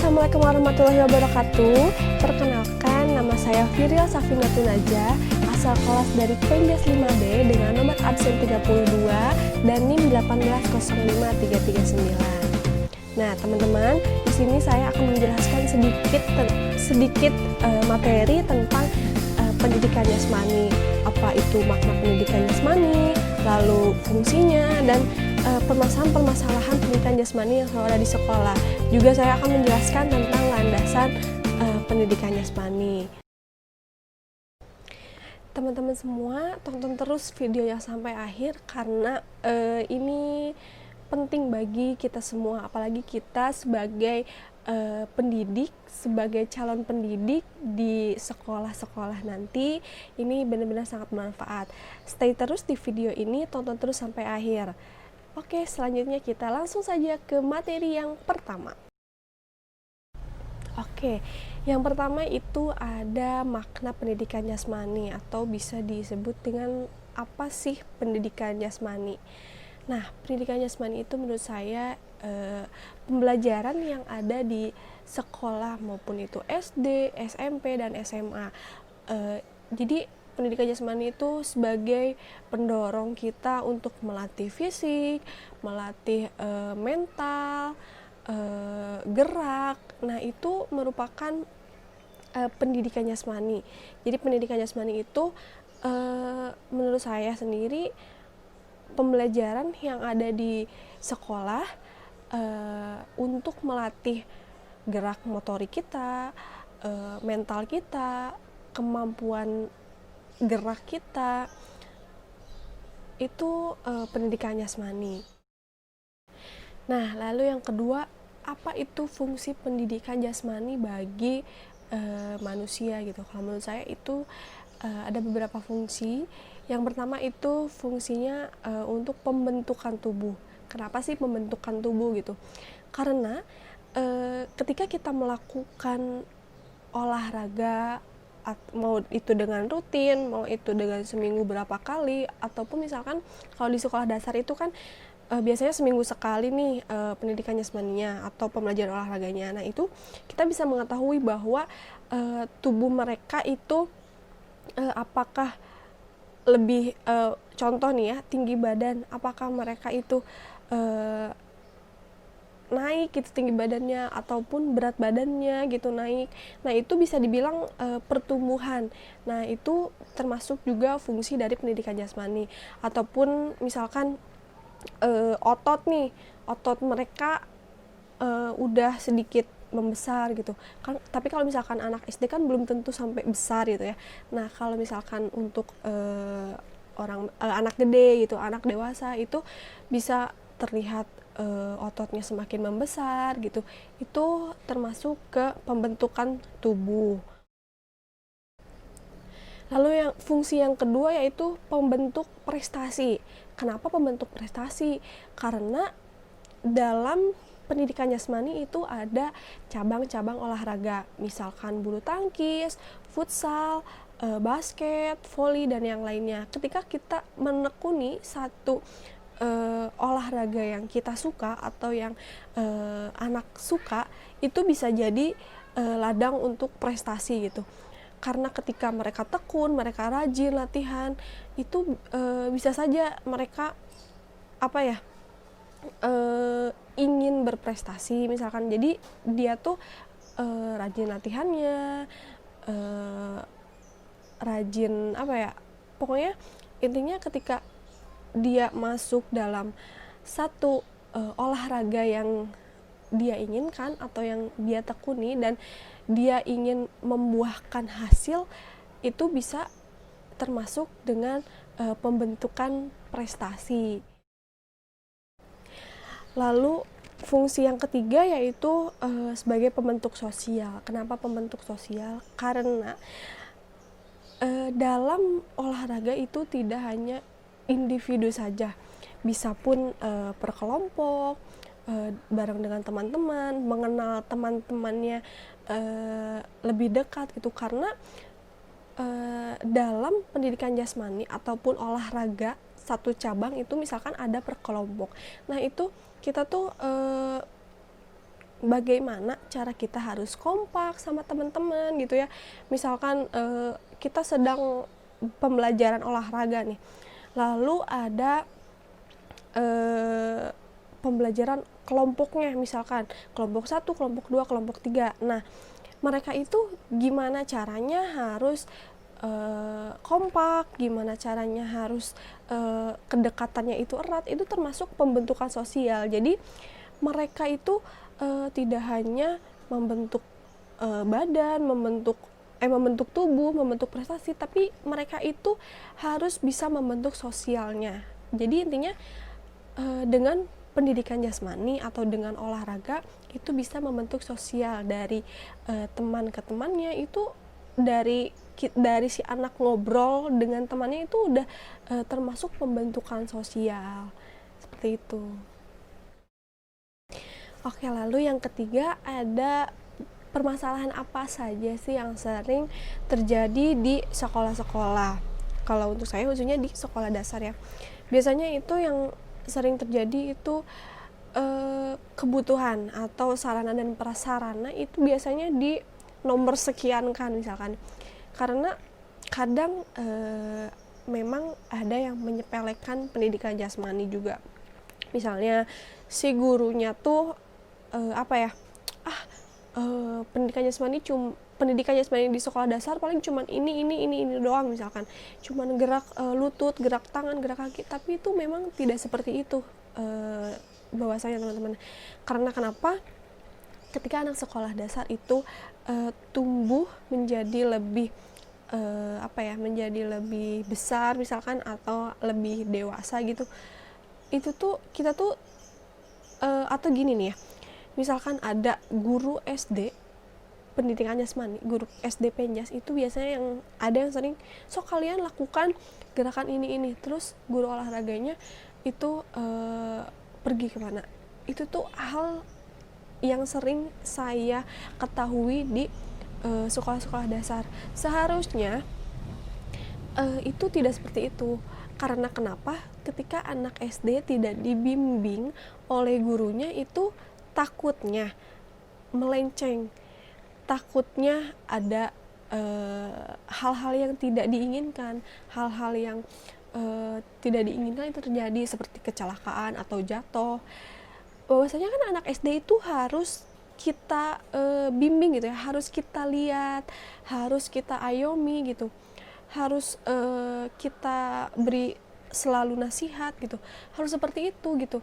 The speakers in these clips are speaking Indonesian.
Assalamualaikum warahmatullahi wabarakatuh. Perkenalkan, nama saya Firil Safinatul Najah, asal kelas dari Pengjas 5B dengan nomor absen 32 dan NIM 1805339. Nah, teman-teman, di sini saya akan menjelaskan sedikit materi tentang pendidikan jasmani. Apa itu makna pendidikan jasmani, lalu fungsinya, dan permasalahan-permasalahan pendidikan jasmani yang selalu ada di sekolah. Juga saya akan menjelaskan tentang landasan pendidikan jasmani. Teman-teman semua, tonton terus videonya sampai akhir karena ini penting bagi kita semua, apalagi kita sebagai pendidik, sebagai calon pendidik di sekolah-sekolah nanti. Ini benar-benar sangat bermanfaat. Stay terus di video ini, tonton terus sampai akhir. Oke, selanjutnya kita langsung saja ke materi yang pertama. Oke, yang pertama itu ada makna pendidikan jasmani, atau bisa disebut dengan apa sih pendidikan jasmani. Nah, pendidikan jasmani itu menurut saya pembelajaran yang ada di sekolah, maupun itu SD, SMP, dan SMA. Jadi pendidikan jasmani itu sebagai pendorong kita untuk melatih fisik, melatih mental, gerak. Nah, itu merupakan pendidikan jasmani. Jadi pendidikan jasmani itu menurut saya sendiri pembelajaran yang ada di sekolah untuk melatih gerak motorik kita, mental kita, kemampuan gerak kita. Itu pendidikan jasmani. Nah, lalu yang kedua, apa itu fungsi pendidikan jasmani bagi manusia gitu. Kalau menurut saya itu ada beberapa fungsi. Yang pertama itu fungsinya untuk pembentukan tubuh. Kenapa sih pembentukan tubuh gitu? Karena ketika kita melakukan olahraga, mau itu dengan rutin, mau itu dengan seminggu berapa kali, ataupun misalkan kalau di sekolah dasar itu kan biasanya seminggu sekali nih pendidikan jasmaninya atau pembelajaran olahraganya. Nah, itu kita bisa mengetahui bahwa tubuh mereka itu apakah lebih contoh nih ya, tinggi badan, apakah mereka itu naik gitu tinggi badannya, ataupun berat badannya gitu naik. Nah, itu bisa dibilang pertumbuhan. Nah, itu termasuk juga fungsi dari pendidikan jasmani. Ataupun misalkan otot mereka udah sedikit membesar gitu kan. Tapi kalau misalkan anak SD kan belum tentu sampai besar gitu ya. Nah, kalau misalkan untuk anak gede gitu, anak dewasa, itu bisa terlihat ototnya semakin membesar gitu. Itu termasuk ke pembentukan tubuh. Lalu fungsi yang kedua yaitu pembentuk prestasi. Kenapa pembentuk prestasi? Karena dalam pendidikan jasmani itu ada cabang-cabang olahraga, misalkan bulu tangkis, futsal, basket, voli, dan yang lainnya. Ketika kita menekuni satu olahraga yang kita suka atau yang anak suka, itu bisa jadi ladang untuk prestasi gitu. Karena ketika mereka tekun, mereka rajin latihan, itu bisa saja mereka ingin berprestasi misalkan. Jadi dia tuh rajin latihannya, rajin pokoknya intinya ketika dia masuk dalam satu olahraga yang dia inginkan atau yang dia tekuni dan dia ingin membuahkan hasil, itu bisa termasuk dengan pembentukan prestasi. Lalu fungsi yang ketiga yaitu sebagai pembentuk sosial. Kenapa pembentuk sosial? Karena dalam olahraga itu tidak hanya individu saja, bisa pun per kelompok, bareng dengan teman-teman, mengenal teman-temannya lebih dekat gitu. Karena dalam pendidikan jasmani ataupun olahraga satu cabang itu misalkan ada per kelompok. Nah, itu kita tuh bagaimana cara kita harus kompak sama teman-teman gitu ya. Misalkan kita sedang pembelajaran olahraga nih, lalu ada pembelajaran kelompoknya, misalkan kelompok 1, kelompok 2, kelompok 3. Nah, mereka itu gimana caranya harus kompak, gimana caranya harus kedekatannya itu erat, itu termasuk pembentukan sosial. Jadi mereka itu tidak hanya membentuk badan, membentuk tubuh, membentuk prestasi, tapi mereka itu harus bisa membentuk sosialnya. Jadi intinya dengan pendidikan jasmani atau dengan olahraga itu bisa membentuk sosial dari teman ke temannya. Itu dari si anak ngobrol dengan temannya itu udah termasuk pembentukan sosial, seperti itu. Oke, lalu yang ketiga, ada permasalahan apa saja sih yang sering terjadi di sekolah-sekolah. Kalau untuk saya khususnya di sekolah dasar ya, biasanya itu yang sering terjadi itu kebutuhan atau sarana dan prasarana itu biasanya di nomor sekian kan, misalkan, karena kadang memang ada yang menyepelekan pendidikan jasmani juga. Misalnya si gurunya tuh pendidikan jasmani di sekolah dasar paling cuman ini doang, misalkan cuman gerak lutut, gerak tangan, gerak kaki, tapi itu memang tidak seperti itu bahwasanya teman-teman. Karena kenapa? Ketika anak sekolah dasar itu tumbuh menjadi lebih menjadi lebih besar misalkan, atau lebih dewasa gitu, itu tuh kita tuh atau gini nih ya, misalkan ada guru SD pendidikan jasmani, guru SD Penjas, itu biasanya yang ada yang sering, so kalian lakukan gerakan ini, terus guru olahraganya itu pergi kemana. Itu tuh hal yang sering saya ketahui di sekolah-sekolah dasar. Seharusnya itu tidak seperti itu. Karena kenapa? Ketika anak SD tidak dibimbing oleh gurunya, itu takutnya melenceng, takutnya ada hal-hal yang tidak diinginkan, hal-hal yang tidak diinginkan itu terjadi, seperti kecelakaan atau jatuh. Bahwasanya kan anak SD itu harus kita bimbing gitu ya, harus kita lihat, harus kita ayomi gitu, harus kita beri selalu nasihat gitu, harus seperti itu gitu.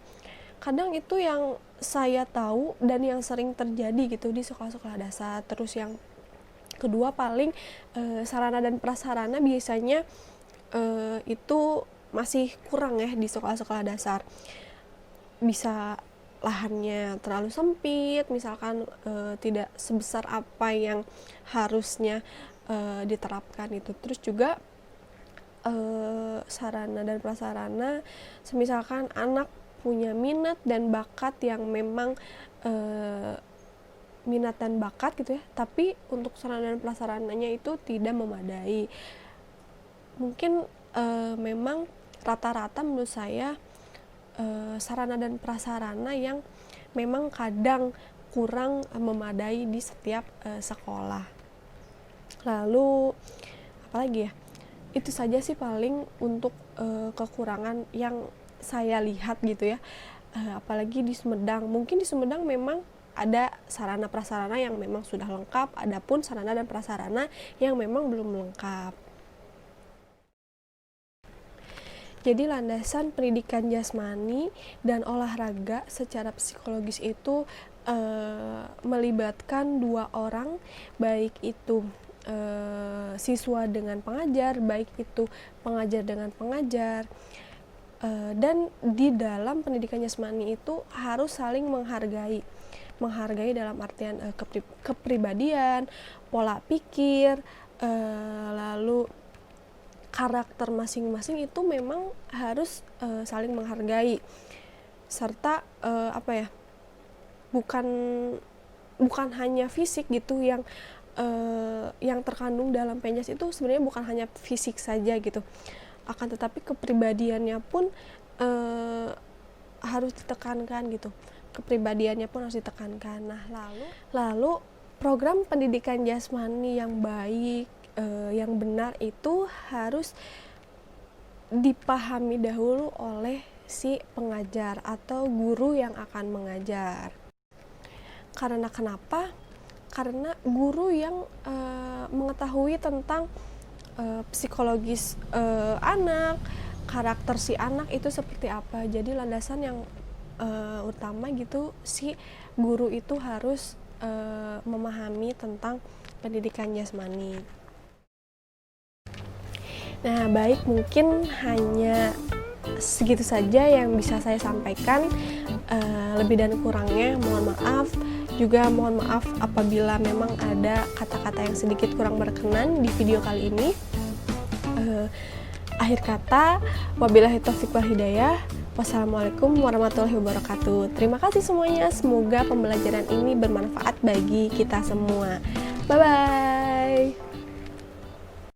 Kadang itu yang saya tahu dan yang sering terjadi gitu di sekolah-sekolah dasar. Terus yang kedua, paling sarana dan prasarana biasanya itu masih kurang ya di sekolah-sekolah dasar. Bisa lahannya terlalu sempit, misalkan tidak sebesar apa yang harusnya diterapkan itu. Terus juga sarana dan prasarana, semisalkan anak punya minat dan bakat yang memang minat dan bakat gitu ya, tapi untuk sarana dan prasarananya itu tidak memadai. Mungkin memang rata-rata menurut saya sarana dan prasarana yang memang kadang kurang memadai di setiap sekolah. Lalu apalagi ya, itu saja sih paling untuk kekurangan yang saya lihat gitu ya. Apalagi di Sumedang, mungkin di Sumedang memang ada sarana prasarana yang memang sudah lengkap, adapun sarana dan prasarana yang memang belum lengkap. Jadi landasan pendidikan jasmani dan olahraga secara psikologis itu melibatkan dua orang, baik itu siswa dengan pengajar, baik itu pengajar dengan pengajar. Dan di dalam pendidikan jasmani itu harus saling menghargai dalam artian kepribadian, pola pikir, lalu karakter masing-masing itu memang harus saling menghargai, serta bukan hanya fisik gitu yang terkandung dalam Penjas itu sebenarnya bukan hanya fisik saja gitu, akan tetapi kepribadiannya pun harus ditekankan gitu. kepribadiannya pun harus ditekankan. Nah, lalu program pendidikan jasmani yang baik, yang benar itu harus dipahami dahulu oleh si pengajar atau guru yang akan mengajar. Karena kenapa? Karena guru yang mengetahui tentang psikologis anak, karakter si anak itu seperti apa. Jadi landasan yang utama gitu, si guru itu harus memahami tentang pendidikan jasmani. Nah, baik, mungkin hanya segitu saja yang bisa saya sampaikan. Lebih dan kurangnya mohon maaf. Juga mohon maaf apabila memang ada kata-kata yang sedikit kurang berkenan di video kali ini. Akhir kata, wabillahi taufiq wal hidayah. Wassalamualaikum warahmatullahi wabarakatuh. Terima kasih semuanya. Semoga pembelajaran ini bermanfaat bagi kita semua. Bye-bye.